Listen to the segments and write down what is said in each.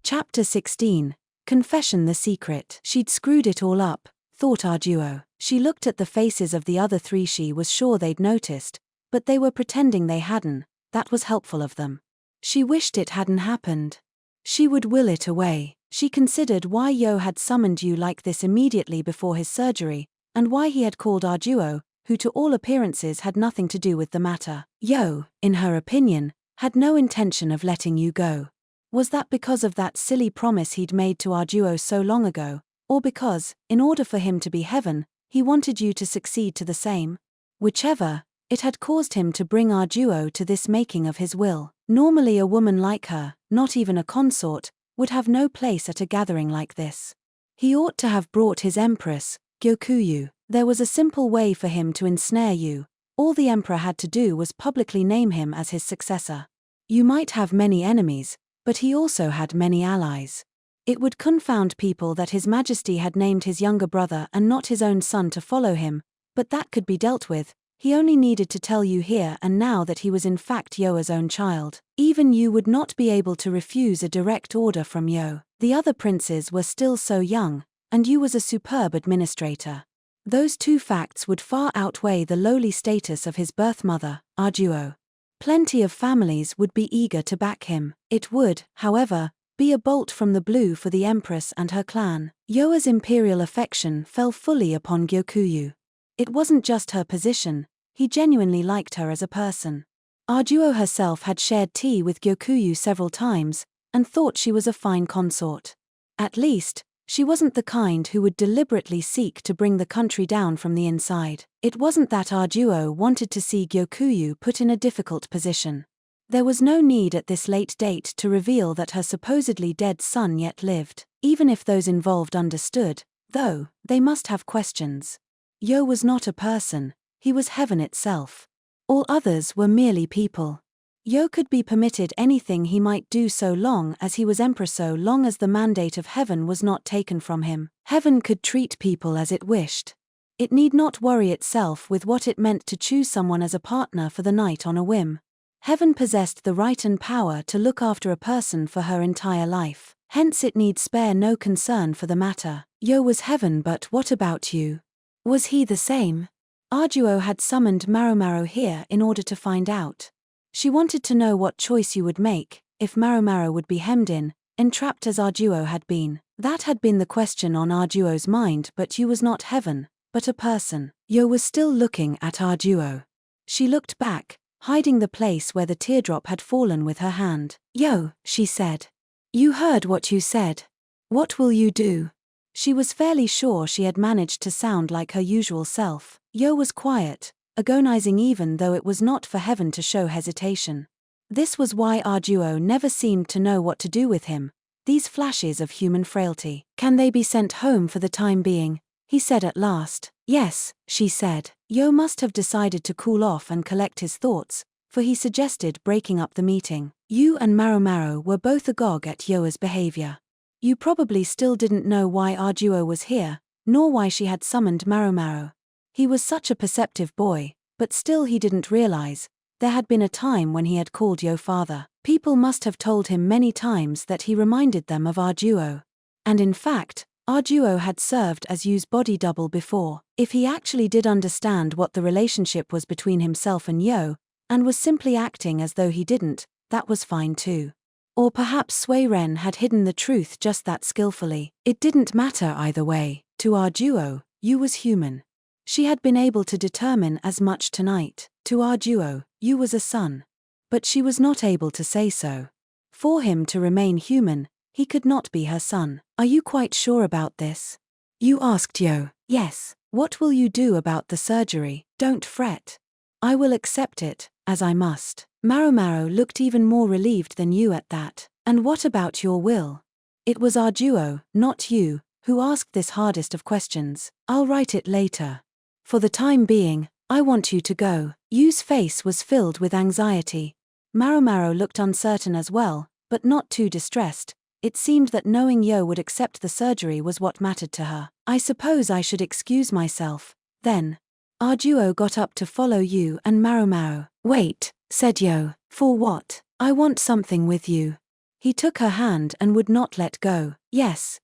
Chapter 16. Confession the secret. She'd screwed it all up, thought Arduo. She looked at the faces of the other three. She was sure they'd noticed, but they were pretending they hadn't. That was helpful of them. She wished it hadn't happened. She would will it away. She considered why Yo had summoned you like this immediately before his surgery, and why he had called Arduo, who to all appearances had nothing to do with the matter. Yo, in her opinion, had no intention of letting you go. Was that because of that silly promise he'd made to Arduo so long ago, or because, in order for him to be heaven, he wanted you to succeed to the same? Whichever, it had caused him to bring Arduo to this making of his will. Normally a woman like her, not even a consort, would have no place at a gathering like this. He ought to have brought his empress, Gyokuyu. There was a simple way for him to ensnare you. All the emperor had to do was publicly name him as his successor. You might have many enemies, but he also had many allies. It would confound people that His Majesty had named his younger brother and not his own son to follow him, but that could be dealt with. He only needed to tell you here and now that he was in fact Yoa's own child. Even you would not be able to refuse a direct order from Yo. The other princes were still so young, and you was a superb administrator. Those two facts would far outweigh the lowly status of his birth mother, Arduo. Plenty of families would be eager to back him. It would, however, be a bolt from the blue for the empress and her clan. Yoa's imperial affection fell fully upon Gyokuyu. It wasn't just her position, he genuinely liked her as a person. Arduo herself had shared tea with Gyokuyu several times, and thought she was a fine consort. At least, she wasn't the kind who would deliberately seek to bring the country down from the inside. It wasn't that Arduo wanted to see Gyokuyu put in a difficult position. There was no need at this late date to reveal that her supposedly dead son yet lived. Even if those involved understood, though, they must have questions. Yo was not a person, he was heaven itself. All others were merely people. Yo could be permitted anything he might do so long as he was emperor, so long as the mandate of heaven was not taken from him. Heaven could treat people as it wished. It need not worry itself with what it meant to choose someone as a partner for the night on a whim. Heaven possessed the right and power to look after a person for her entire life. Hence it need spare no concern for the matter. Yo was heaven, but what about you? Was he the same? Arduo had summoned Maomao here in order to find out. She wanted to know what choice you would make, if Maomao would be hemmed in, entrapped as Arduo had been. That had been the question on Arduo's mind, but you was not heaven, but a person. Yo was still looking at Arduo. She looked back, hiding the place where the teardrop had fallen with her hand. Yo, she said. You heard what you said. What will you do? She was fairly sure she had managed to sound like her usual self. Yo was quiet, agonizing even though it was not for heaven to show hesitation. This was why Arduo never seemed to know what to do with him, these flashes of human frailty. Can they be sent home for the time being? He said at last. Yes, she said. Yo must have decided to cool off and collect his thoughts, for he suggested breaking up the meeting. You and Maomao were both agog at Yoa's behavior. You probably still didn't know why Arduo was here, nor why she had summoned Maomao. He was such a perceptive boy, but still he didn't realize. There had been a time when he had called Yo father. People must have told him many times that he reminded them of Arduo. And in fact, Arduo had served as Yo's body double before. If he actually did understand what the relationship was between himself and Yo, and was simply acting as though he didn't, that was fine too. Or perhaps Sui Ren had hidden the truth just that skillfully. It didn't matter either way. To Arduo, Yo was human. She had been able to determine as much tonight. To Arduo, Yo was a son. But she was not able to say so. For him to remain human, he could not be her son. Are you quite sure about this? Yo asked Yo. Yes. What will you do about the surgery? Don't fret. I will accept it, as I must. Maomao looked even more relieved than Yo at that. And what about your will? It was Arduo, not you, who asked this hardest of questions. I'll write it later. For the time being, I want you to go. Yo's face was filled with anxiety. Maomao looked uncertain as well, but not too distressed. It seemed that knowing Yo would accept the surgery was what mattered to her. I suppose I should excuse myself, then. Arduo got up to follow Yo and Maomao. Wait, said Yo. For what? I want something with you. He took her hand and would not let go. Yes,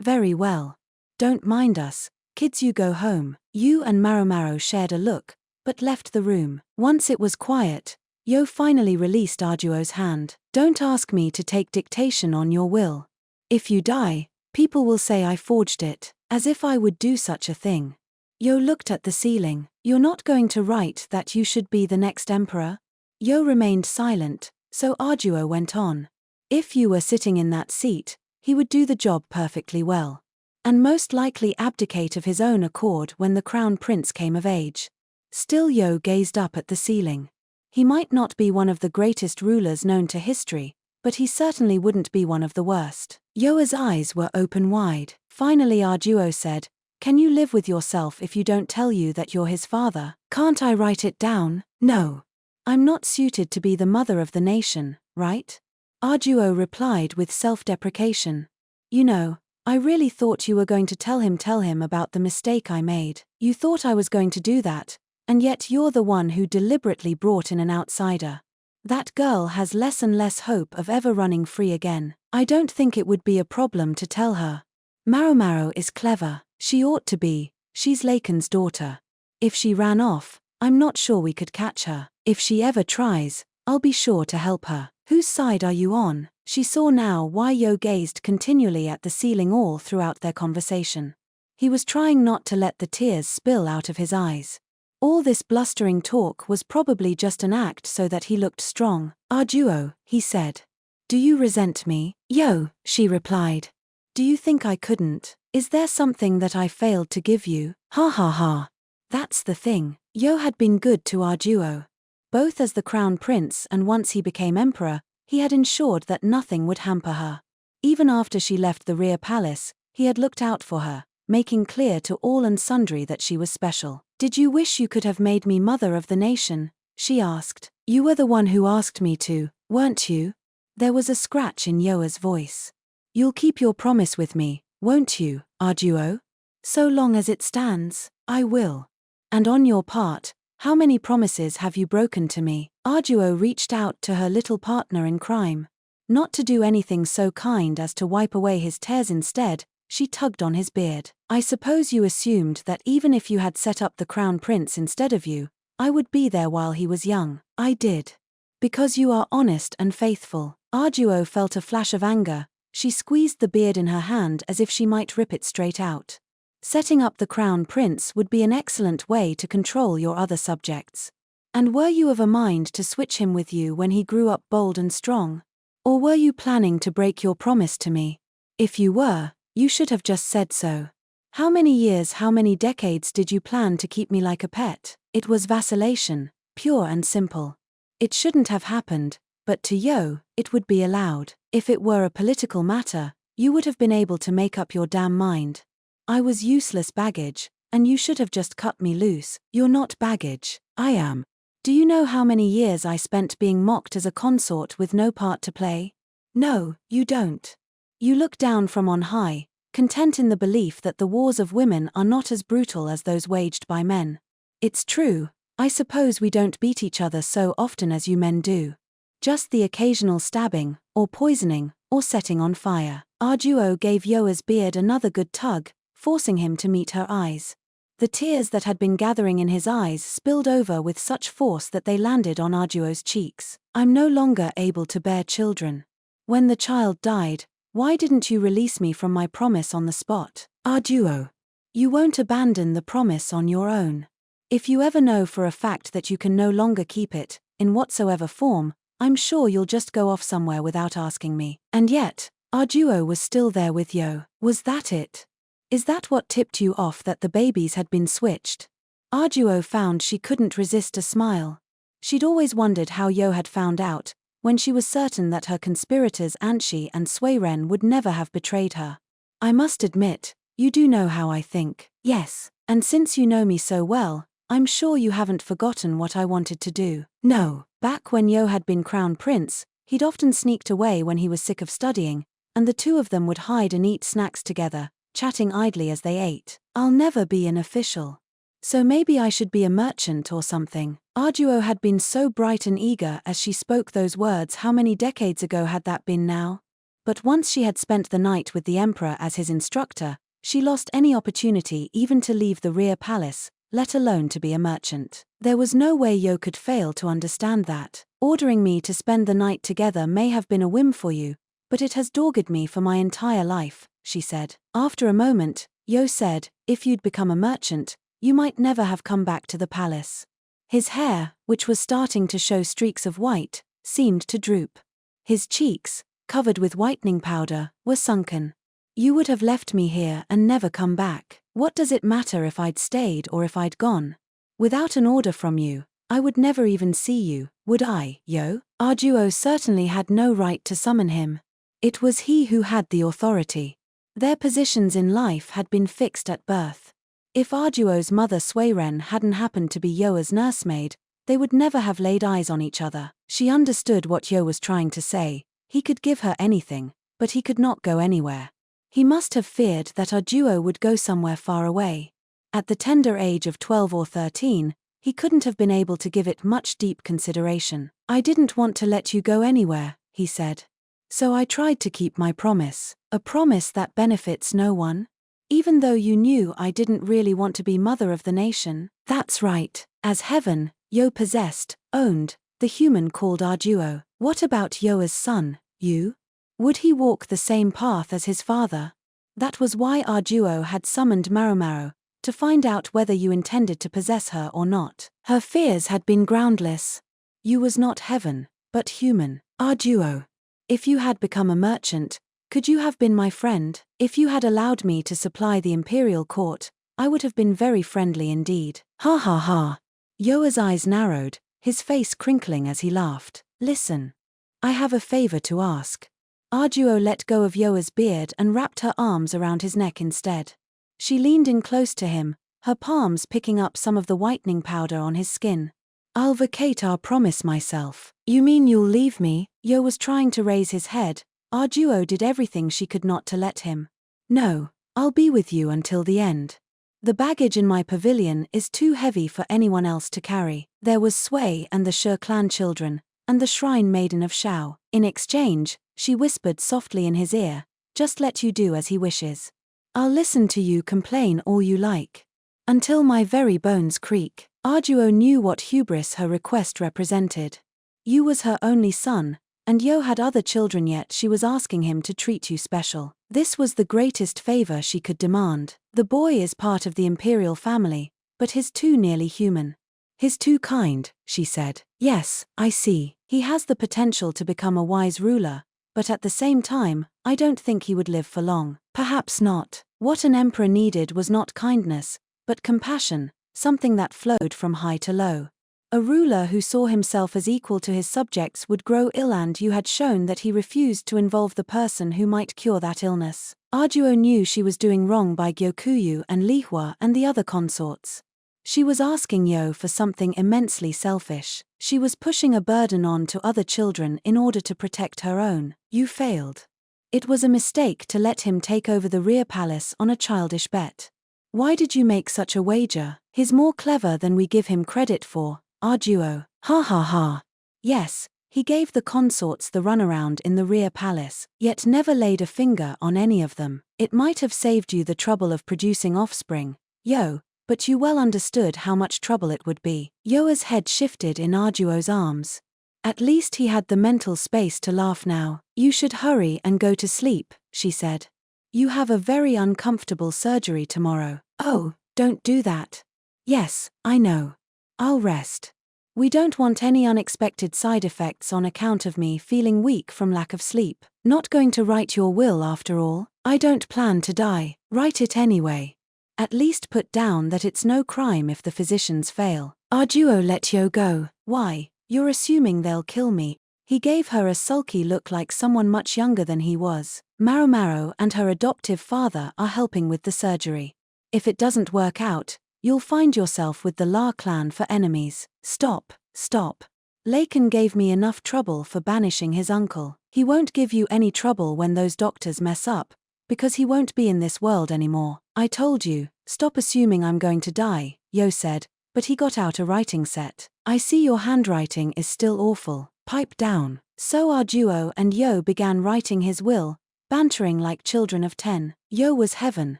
very well. Don't mind us, kids, you go home. Yu and Maomao shared a look, but left the room. Once it was quiet, Yo finally released Arduo's hand. Don't ask me to take dictation on your will. If you die, people will say I forged it, as if I would do such a thing. Yo looked at the ceiling. You're not going to write that you should be the next emperor? Yo remained silent, so Arduo went on. If you were sitting in that seat, he would do the job perfectly well. And most likely abdicate of his own accord when the crown prince came of age. Still Yo gazed up at the ceiling. He might not be one of the greatest rulers known to history, but he certainly wouldn't be one of the worst. Yoa's eyes were open wide. Finally Arduo said, "Can you live with yourself if you don't tell you that you're his father? Can't I write it down?" "No. I'm not suited to be the mother of the nation, right?" Arduo replied with self-deprecation. "You know, I really thought you were going to tell him about the mistake I made. You thought I was going to do that, and yet you're the one who deliberately brought in an outsider. That girl has less and less hope of ever running free again. I don't think it would be a problem to tell her. Maomao is clever. She ought to be. She's Laken's daughter. If she ran off, I'm not sure we could catch her. If she ever tries, I'll be sure to help her." "Whose side are you on?" She saw now why Yo gazed continually at the ceiling all throughout their conversation. He was trying not to let the tears spill out of his eyes. All this blustering talk was probably just an act so that he looked strong. "Arduo," he said. "Do you resent me?" "Yo," she replied. "Do you think I couldn't? Is there something that I failed to give you? Ha ha ha." That's the thing. Yo had been good to Arduo. Both as the crown prince and once he became emperor, he had ensured that nothing would hamper her. Even after she left the rear palace, he had looked out for her, making clear to all and sundry that she was special. "Did you wish you could have made me mother of the nation?" she asked. "You were the one who asked me to, weren't you?" There was a scratch in Yoa's voice. "You'll keep your promise with me, won't you, Arduo?" "So long as it stands, I will." "And on your part, how many promises have you broken to me?" Arduo reached out to her little partner in crime. Not to do anything so kind as to wipe away his tears instead, she tugged on his beard. "I suppose you assumed that even if you had set up the crown prince instead of you, I would be there while he was young." "I did. Because you are honest and faithful." Arduo felt a flash of anger. She squeezed the beard in her hand as if she might rip it straight out. "Setting up the crown prince would be an excellent way to control your other subjects. And were you of a mind to switch him with you when he grew up bold and strong? Or were you planning to break your promise to me? If you were, you should have just said so. How many years, how many decades did you plan to keep me like a pet?" It was vacillation, pure and simple. It shouldn't have happened, but to Yo, it would be allowed. If it were a political matter, you would have been able to make up your damn mind. "I was useless baggage, and you should have just cut me loose." "You're not baggage, I am. Do you know how many years I spent being mocked as a consort with no part to play?" "No, you don't. You look down from on high, content in the belief that the wars of women are not as brutal as those waged by men. It's true, I suppose we don't beat each other so often as you men do. Just the occasional stabbing, or poisoning, or setting on fire." Arduo gave Yoa's beard another good tug, forcing him to meet her eyes. The tears that had been gathering in his eyes spilled over with such force that they landed on Arduo's cheeks. "I'm no longer able to bear children. When the child died, why didn't you release me from my promise on the spot?" "Arduo, you won't abandon the promise on your own. If you ever know for a fact that you can no longer keep it, in whatsoever form, I'm sure you'll just go off somewhere without asking me." And yet, Arduo was still there with Yo. Was that it? Is that what tipped you off that the babies had been switched? Arduo found she couldn't resist a smile. She'd always wondered how Yo had found out, when she was certain that her conspirators Anshi and Suiren would never have betrayed her. "I must admit, you do know how I think." "Yes, and since you know me so well, I'm sure you haven't forgotten what I wanted to do." "No." Back when Yo had been crown prince, he'd often sneaked away when he was sick of studying, and the two of them would hide and eat snacks together, chatting idly as they ate. "I'll never be an official," So maybe I should be a merchant or something. Arduo had been so bright and eager as she spoke those words. How many decades ago had that been now? But once she had spent the night with the emperor as his instructor, she lost any opportunity even to leave the rear palace, let alone to be a merchant. There was no way Yo could fail to understand that. Ordering me to spend the night together may have been a whim for you, but it has dogged me for my entire life, she said. After a moment, Yo said, if you'd become a merchant, you might never have come back to the palace. His hair, which was starting to show streaks of white, seemed to droop. His cheeks, covered with whitening powder, were sunken. You would have left me here and never come back. What does it matter if I'd stayed or if I'd gone? Without an order from you, I would never even see you, would I, Yo? Arduo certainly had no right to summon him. It was he who had the authority. Their positions in life had been fixed at birth. If Arduo's mother Suiren hadn't happened to be Yoa's nursemaid, they would never have laid eyes on each other. She understood what Yo was trying to say. He could give her anything, but he could not go anywhere. He must have feared that Arduo would go somewhere far away. At the tender age of 12 or 13, he couldn't have been able to give it much deep consideration. I didn't want to let you go anywhere, he said. So I tried to keep my promise, a promise that benefits no one. Even though you knew I didn't really want to be mother of the nation. That's right. As heaven, Yo possessed, owned, the human called Arduo. What about Yoa's son, Yu? Would he walk the same path as his father? That was why Arduo had summoned Maomao, to find out whether you intended to possess her or not. Her fears had been groundless. You was not heaven, but human. Arduo. If you had become a merchant, could you have been my friend? If you had allowed me to supply the imperial court, I would have been very friendly indeed. Ha ha ha. Yoa's eyes narrowed, his face crinkling as he laughed. Listen. I have a favor to ask. Arduo let go of Yoa's beard and wrapped her arms around his neck instead. She leaned in close to him, her palms picking up some of the whitening powder on his skin. I'll vacate our promise myself. You mean you'll leave me? Yo was trying to raise his head. Arduo did everything she could not to let him. No, I'll be with you until the end. The baggage in my pavilion is too heavy for anyone else to carry. There was Sui and the Shi clan children, and the shrine maiden of Shao. In exchange, she whispered softly in his ear, just let you do as he wishes. I'll listen to you complain all you like. Until my very bones creak. Arduo knew what hubris her request represented. Yu was her only son, and Yo had other children, yet she was asking him to treat you special. This was the greatest favor she could demand. The boy is part of the imperial family, but he's too nearly human. He's too kind, she said. Yes, I see. He has the potential to become a wise ruler, but at the same time, I don't think he would live for long. Perhaps not. What an emperor needed was not kindness, but compassion, something that flowed from high to low. A ruler who saw himself as equal to his subjects would grow ill, and you had shown that he refused to involve the person who might cure that illness. Arduo knew she was doing wrong by Gyokuyu and Lihua and the other consorts. She was asking Yo for something immensely selfish. She was pushing a burden on to other children in order to protect her own. You failed. It was a mistake to let him take over the rear palace on a childish bet. Why did you make such a wager? He's more clever than we give him credit for. Arduo. Ha ha ha. Yes, he gave the consorts the runaround in the rear palace, yet never laid a finger on any of them. It might have saved you the trouble of producing offspring, Yo, but you well understood how much trouble it would be. Yoa's head shifted in Arduo's arms. At least he had the mental space to laugh now. You should hurry and go to sleep, she said. You have a very uncomfortable surgery tomorrow. Oh, don't do that. Yes, I know. I'll rest. We don't want any unexpected side effects on account of me feeling weak from lack of sleep. Not going to write your will after all. I don't plan to die. Write it anyway. At least put down that it's no crime if the physicians fail. Arduo let Yo go. Why, you're assuming they'll kill me. He gave her a sulky look like someone much younger than he was. Maomao and her adoptive father are helping with the surgery. If it doesn't work out, you'll find yourself with the La clan for enemies. Stop, stop. Laken gave me enough trouble for banishing his uncle. He won't give you any trouble when those doctors mess up, because he won't be in this world anymore. I told you, stop assuming I'm going to die. Yo said, but he got out a writing set. I see your handwriting is still awful. Pipe down. So Arduo and Yo began writing his will, bantering like children of 10. Yo was heaven,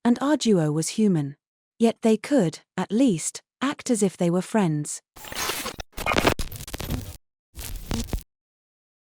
and Arduo was human. Yet they could, at least, act as if they were friends.